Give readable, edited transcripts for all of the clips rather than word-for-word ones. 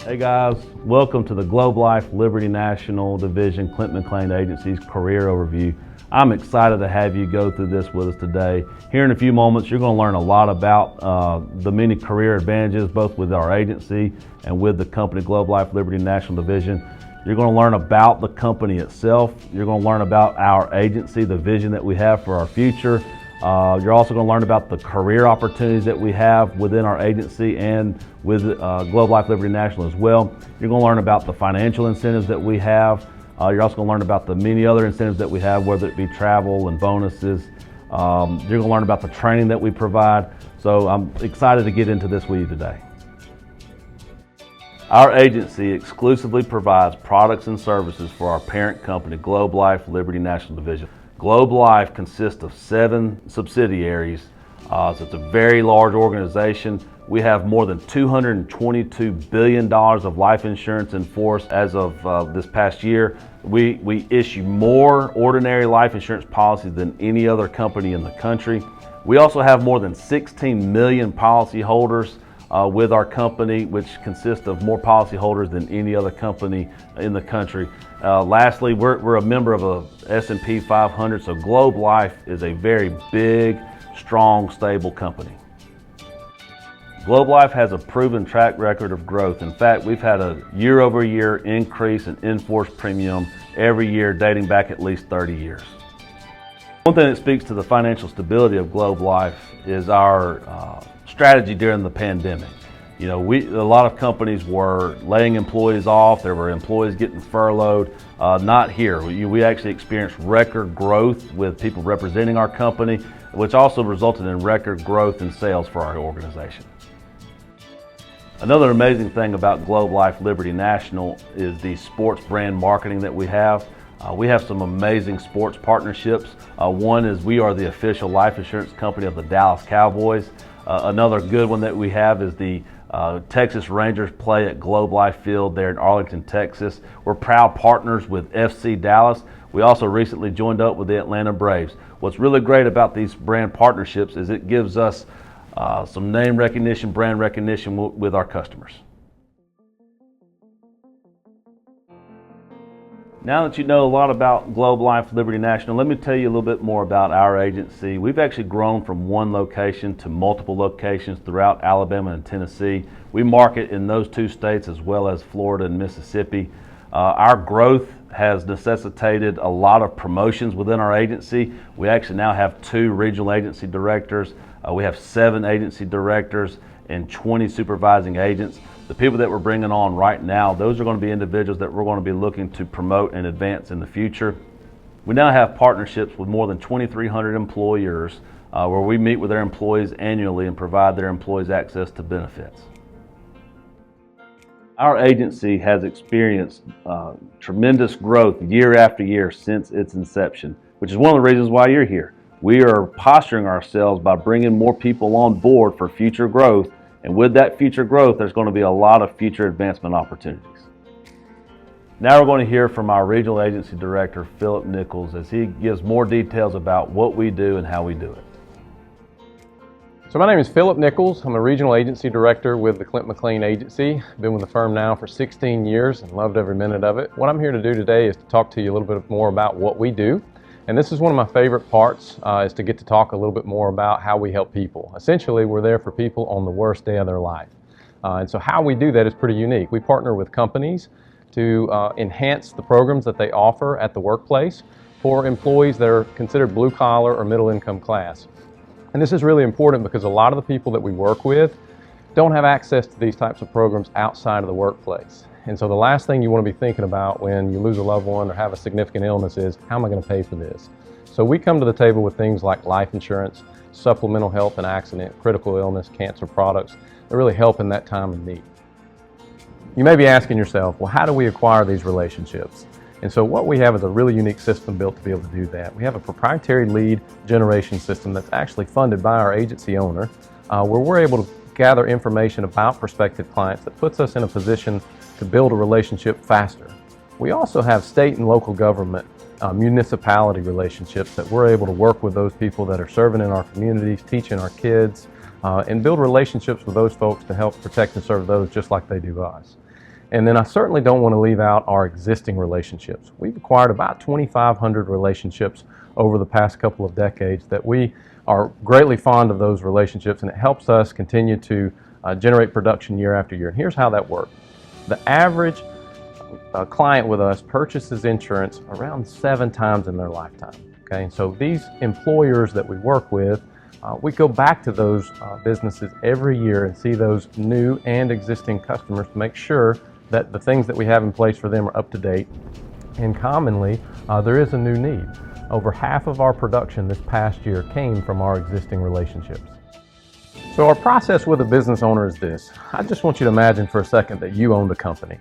Hey guys, welcome to the Globe Life Liberty National Division Clint McLain Agency's Career Overview. I'm excited to have you go through this with us today. Here in a few moments, you're going to learn a lot about the many career advantages, both with our agency and with the company Globe Life Liberty National Division. You're going to learn about the company itself. You're going to learn about our agency, the vision that we have for our future. You're also going to learn about the career opportunities that we have within our agency and with Globe Life Liberty National as well. You're going to learn about the financial incentives that we have. You're also going to learn about the many other incentives that we have, whether it be travel and bonuses. You're going to learn about the training that we provide. So I'm excited to get into this with you today. Our agency exclusively provides products and services for our parent company, Globe Life Liberty National Division. Globe Life consists of 7 subsidiaries, so it's a very large organization. We have more than $222 billion of life insurance in force as of this past year. We issue more ordinary life insurance policies than any other company in the country. We also have more than 16 million policyholders with our company, which consists of more policyholders than any other company in the country. Lastly, we're a member of a S&P 500, so Globe Life is a very big, strong, stable company. Globe Life has a proven track record of growth. In fact, we've had a year-over-year increase in in-force premium every year dating back at least 30 years. One thing that speaks to the financial stability of Globe Life is our strategy during the pandemic. You know, a lot of companies were laying employees off. There were employees getting furloughed. Not here. We actually experienced record growth with people representing our company, which also resulted in record growth in sales for our organization. Another amazing thing about Globe Life Liberty National is the sports brand marketing that we have. We have some amazing sports partnerships. One is we are the official life insurance company of the Dallas Cowboys. Another good one that we have is the Texas Rangers play at Globe Life Field there in Arlington, Texas. We're proud partners with FC Dallas. We also recently joined up with the Atlanta Braves. What's really great about these brand partnerships is it gives us some name recognition, brand recognition with our customers. Now that you know a lot about Globe Life Liberty National, let me tell you a little bit more about our agency. We've actually grown from one location to multiple locations throughout Alabama and Tennessee. We market in those 2 states as well as Florida and Mississippi. Our growth has necessitated a lot of promotions within our agency. We actually now have 2 regional agency directors. We have 7 agency directors and 20 supervising agents. The people that we're bringing on right now, those are going to be individuals that we're going to be looking to promote and advance in the future. We now have partnerships with more than 2,300 employers where we meet with their employees annually and provide their employees access to benefits. Our agency has experienced tremendous growth year after year since its inception, which is one of the reasons why you're here. We are posturing ourselves by bringing more people on board for future growth. And with that future growth, there's going to be a lot of future advancement opportunities. Now we're going to hear from our Regional Agency Director, Philip Nichols, as he gives more details about what we do and how we do it. So my name is Philip Nichols. I'm a Regional Agency Director with the Clint McLain Agency. I've been with the firm now for 16 years and loved every minute of it. What I'm here to do today is to talk to you a little bit more about what we do. And this is one of my favorite parts, is to get to talk a little bit more about how we help people. Essentially, we're there for people on the worst day of their life. And so how we do that is pretty unique. We partner with companies to enhance the programs that they offer at the workplace for employees that are considered blue collar or middle income class. And this is really important because a lot of the people that we work with don't have access to these types of programs outside of the workplace. And so the last thing you want to be thinking about when you lose a loved one or have a significant illness is, how am I going to pay for this? So we come to the table with things like life insurance, supplemental health and accident, critical illness, cancer products that really help in that time of need. You may be asking yourself, well, how do we acquire these relationships? And so what we have is a really unique system built to be able to do that. We have a proprietary lead generation system that's actually funded by our agency owner, where we're able to gather information about prospective clients that puts us in a position to build a relationship faster. We also have state and local government, municipality relationships that we're able to work with those people that are serving in our communities, teaching our kids, and build relationships with those folks to help protect and serve those just like they do us. And then I certainly don't want to leave out our existing relationships. We've acquired about 2,500 relationships over the past couple of decades that we are greatly fond of those relationships, and it helps us continue to generate production year after year. And here's how that works. The average client with us purchases insurance around 7 times in their lifetime. Okay, and so these employers that we work with, we go back to those businesses every year and see those new and existing customers to make sure that the things that we have in place for them are up to date. And commonly, there is a new need. Over half of our production this past year came from our existing relationships. So our process with a business owner is this. I just want you to imagine for a second that you owned a company.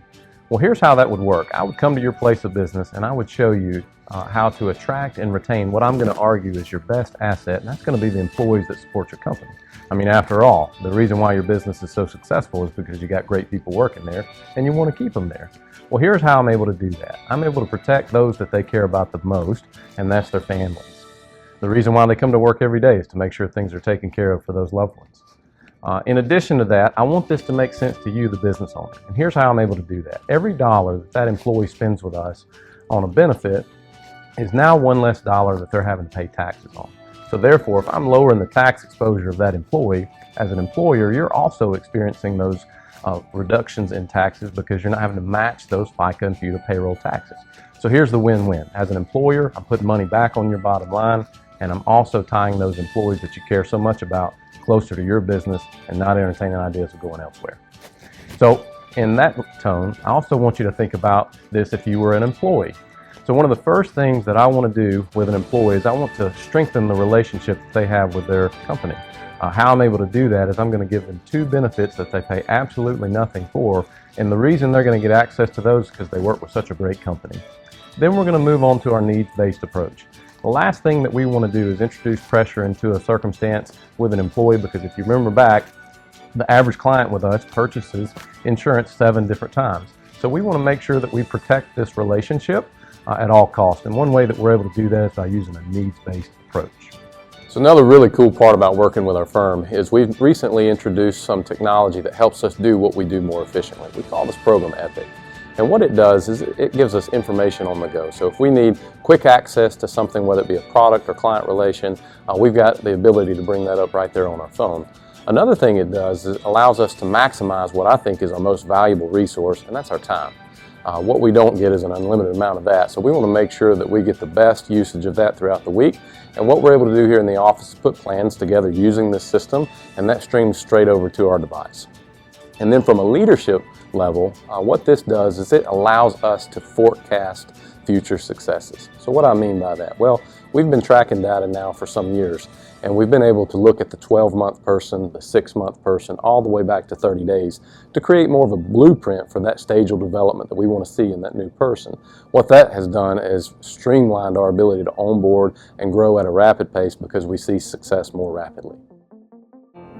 Well, here's how that would work. I would come to your place of business and I would show you how to attract and retain what I'm going to argue is your best asset, and that's going to be the employees that support your company. I mean, after all, the reason why your business is so successful is because you got great people working there and you want to keep them there. Well, here's how I'm able to do that. I'm able to protect those that they care about the most, and that's their families. The reason why they come to work every day is to make sure things are taken care of for those loved ones. In addition to that, I want this to make sense to you, the business owner. And here's how I'm able to do that. Every dollar that that employee spends with us on a benefit is now one less dollar that they're having to pay taxes on. So therefore, if I'm lowering the tax exposure of that employee, as an employer, you're also experiencing those reductions in taxes because you're not having to match those FICA and FUTA payroll taxes. So here's the win-win. As an employer, I'm putting money back on your bottom line, and I'm also tying those employees that you care so much about closer to your business and not entertaining ideas of going elsewhere. So in that tone, I also want you to think about this if you were an employee. So one of the first things that I want to do with an employee is I want to strengthen the relationship that they have with their company. How I'm able to do that is I'm going to give them 2 benefits that they pay absolutely nothing for, and the reason they're going to get access to those is because they work with such a great company. Then we're going to move on to our needs-based approach. The last thing that we want to do is introduce pressure into a circumstance with an employee, because if you remember back, the average client with us purchases insurance 7 different times. So we want to make sure that we protect this relationship at all costs. And one way that we're able to do that is by using a needs-based approach. So another really cool part about working with our firm is we've recently introduced some technology that helps us do what we do more efficiently. We call this Program Epic. And what it does is it gives us information on the go. So if we need quick access to something, whether it be a product or client relation, we've got the ability to bring that up right there on our phone. Another thing it does is it allows us to maximize what I think is our most valuable resource, and that's our time. What we don't get is an unlimited amount of that, so we want to make sure that we get the best usage of that throughout the week. And what we're able to do here in the office is put plans together using this system, and that streams straight over to our device. And then from a leadership level, what this does is it allows us to forecast future successes. So what I mean by that? Well, we've been tracking data now for some years, and we've been able to look at the 12-month person, the 6-month person, all the way back to 30 days to create more of a blueprint for that stage of development that we want to see in that new person. What that has done is streamlined our ability to onboard and grow at a rapid pace because we see success more rapidly.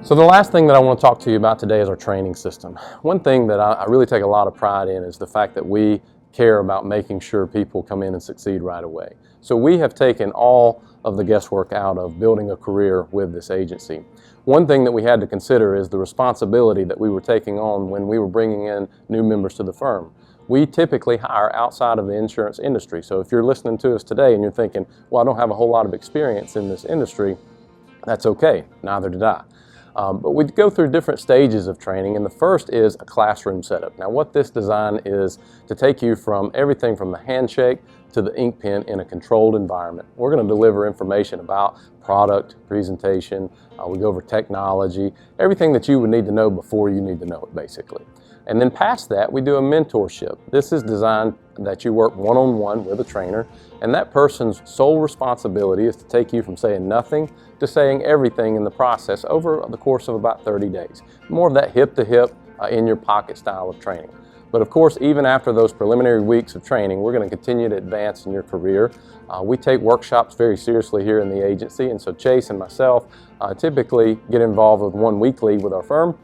So the last thing that I want to talk to you about today is our training system. One thing that I really take a lot of pride in is the fact that we care about making sure people come in and succeed right away. So we have taken all of the guesswork out of building a career with this agency. One thing that we had to consider is the responsibility that we were taking on when we were bringing in new members to the firm. We typically hire outside of the insurance industry. So if you're listening to us today and you're thinking, well, I don't have a whole lot of experience in this industry, that's okay. Neither did I. But we go through different stages of training, and the first is a classroom setup. Now what this design is to take you from everything from the handshake to the ink pen in a controlled environment. We're going to deliver information about product, presentation, we go over technology, everything that you would need to know before you need to know it basically. And then past that, we do a mentorship. This is designed that you work one-on-one with a trainer, and that person's sole responsibility is to take you from saying nothing to saying everything in the process over the course of about 30 days. More of that hip-to-hip, in your pocket style of training. But of course, even after those preliminary weeks of training, we're going to continue to advance in your career. We take workshops very seriously here in the agency, and so Chase and myself typically get involved with one weekly with our firm,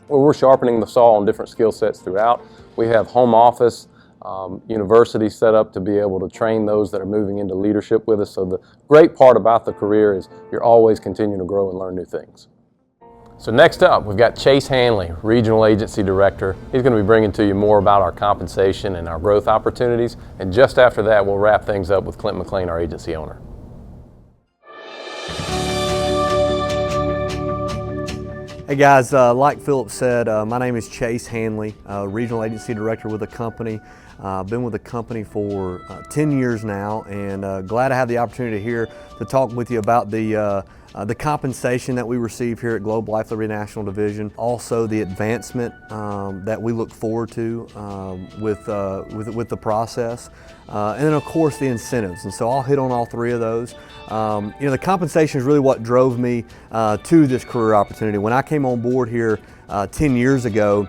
where we're sharpening the saw on different skill sets throughout. We have home office, university set up to be able to train those that are moving into leadership with us. So the great part about the career is you're always continuing to grow and learn new things. So next up, we've got Chase Hanley, Regional Agency Director. He's going to be bringing to you more about our compensation and our growth opportunities. And just after that, we'll wrap things up with Clint McLain, our agency owner. Hey guys, like Philip said, my name is Chase Hanley, Regional Agency Director with the company. I've been with the company for 10 years now, and glad to have the opportunity here to talk with you about the compensation that we receive here at Globe Life Liberty National Division, also the advancement that we look forward to with the process, and then of course the incentives. And so I'll hit on all three of those. The compensation is really what drove me to this career opportunity. When I came on board here 10 years ago,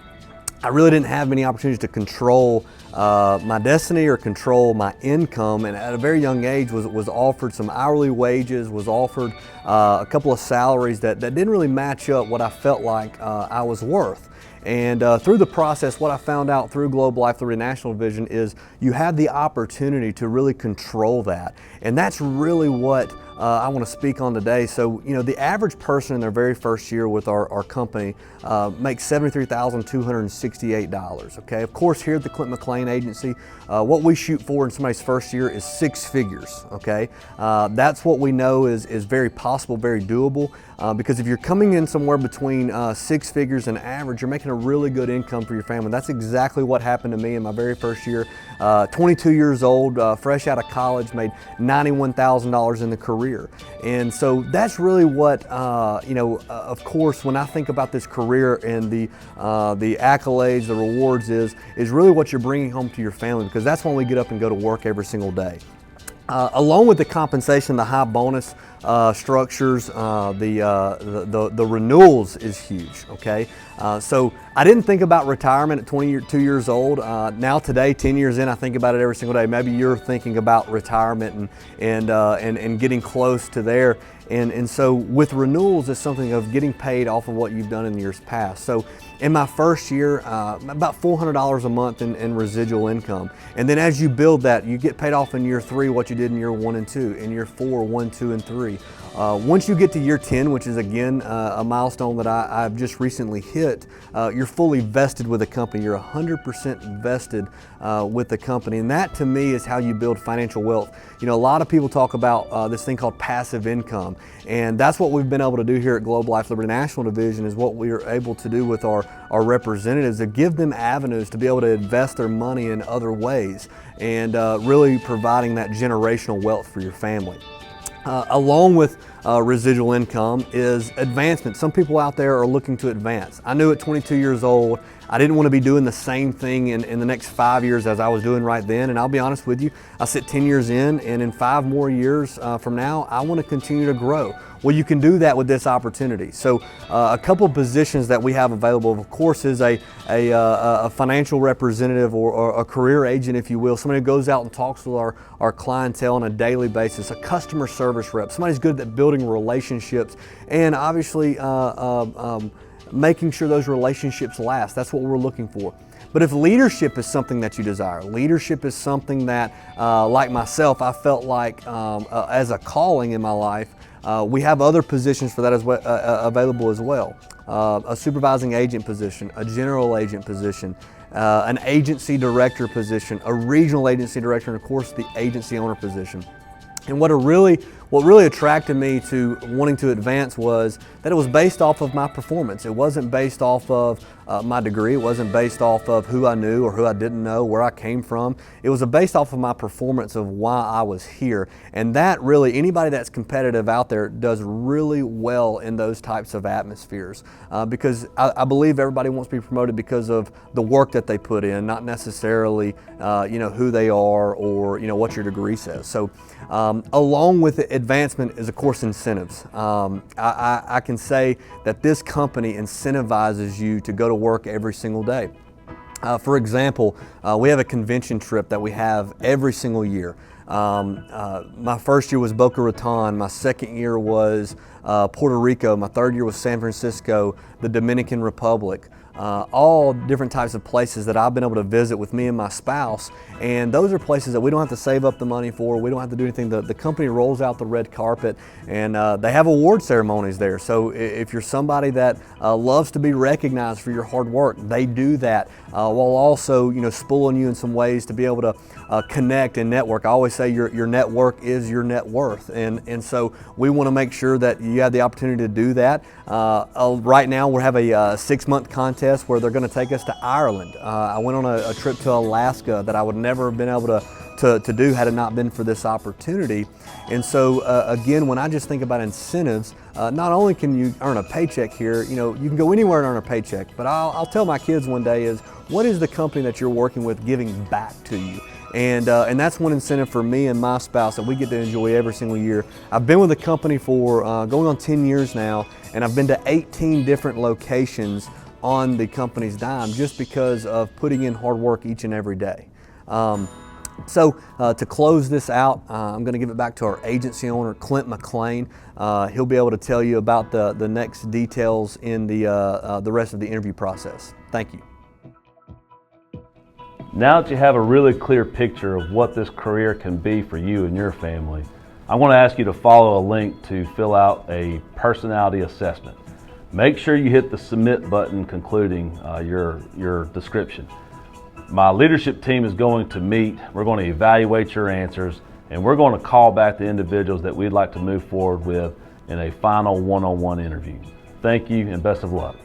I really didn't have many opportunities to control my destiny or control my income, and at a very young age was offered some hourly wages, was offered a couple of salaries that didn't really match up what I felt like I was worth. And through the process, what I found out through Globe Life Liberty National Division is you have the opportunity to really control that. And that's really what I want to speak on today. So, the average person in their very first year with our company makes $73,268, okay? Of course, here at the Clint McLain Agency, what we shoot for in somebody's first year is 6 figures, okay? That's what we know is very possible, very doable, because if you're coming in somewhere between 6 figures and average, you're making a really good income for your family. That's exactly what happened to me in my very first year. 22 years old, fresh out of college, made $91,000 in the career. And so that's really what, of course, when I think about this career and the accolades, the rewards is really what you're bringing home to your family, because that's when we get up and go to work every single day. Along with the compensation, the high bonus structures, the renewals is huge, okay? So I didn't think about retirement at 22 years old. Now today, 10 years in, I think about it every single day. Maybe you're thinking about retirement and getting close to there. And so with renewals, it's something of getting paid off of what you've done in years past. So in my first year, about $400 a month in residual income. And then as you build that, you get paid off in year 3 what you did in year 1 and 2, in year 4, 1, 2, and 3. Once you get to year 10, which is again a milestone that I've just recently hit, you're fully vested with the company. You're 100% vested with the company, and that to me is how you build financial wealth. A lot of people talk about this thing called passive income, and that's what we've been able to do here at Globe Life Liberty National Division, is what we are able to do with our representatives, to give them avenues to be able to invest their money in other ways, and really providing that generational wealth for your family. Along with residual income is advancement. Some people out there are looking to advance. I knew at 22 years old, I didn't want to be doing the same thing in the next 5 years as I was doing right then. And I'll be honest with you, I sit 10 years in, and in 5 more years from now, I want to continue to grow. Well, you can do that with this opportunity. So a couple of positions that we have available, of course, is a financial representative or a career agent, if you will, somebody who goes out and talks with our clientele on a daily basis, a customer service rep, somebody's good at building relationships, and obviously making sure those relationships last. That's what we're looking for. But if leadership is something that you desire, leadership is something that, like myself, I felt like as a calling in my life, we have other positions for that as well, available as well. A supervising agent position, a general agent position, an agency director position, a regional agency director, and of course the agency owner position. And what really attracted me to wanting to advance was that it was based off of my performance. It wasn't based off of my degree. It wasn't based off of who I knew or who I didn't know, where I came from. It was based off of my performance of why I was here. And that really, anybody that's competitive out there does really well in those types of atmospheres, because I believe everybody wants to be promoted because of the work that they put in, not necessarily who they are or what your degree says. So along with advancement is of course incentives. I can say that this company incentivizes you to go to work every single day. For example, we have a convention trip that we have every single year. My first year was Boca Raton, my second year was Puerto Rico, my third year was San Francisco, the Dominican Republic. all different types of places that I've been able to visit with me and my spouse. And those are places that we don't have to save up the money for. We don't have to do anything. The company rolls out the red carpet, and they have award ceremonies there. So if you're somebody that loves to be recognized for your hard work, they do that while also, spooling you in some ways to be able to connect and network. I always say your network is your net worth, and so we want to make sure that you have the opportunity to do that. Right now we have a 6-month contest where they're going to take us to Ireland. I went on a trip to Alaska that I would never have been able to do had it not been for this opportunity. And so again, when I just think about incentives, not only can you earn a paycheck here, you can go anywhere and earn a paycheck, but I'll tell my kids one day is, what is the company that you're working with giving back to you? And that's one incentive for me and my spouse that we get to enjoy every single year. I've been with the company for going on 10 years now, and I've been to 18 different locations on the company's dime just because of putting in hard work each and every day. So to close this out, I'm going to give it back to our agency owner, Clint McLain. He'll be able to tell you about the next details in the rest of the interview process. Thank you. Now that you have a really clear picture of what this career can be for you and your family, I want to ask you to follow a link to fill out a personality assessment. Make sure you hit the submit button concluding your description. My leadership team is going to meet, we're going to evaluate your answers, and we're going to call back the individuals that we'd like to move forward with in a final one-on-one interview. Thank you and best of luck.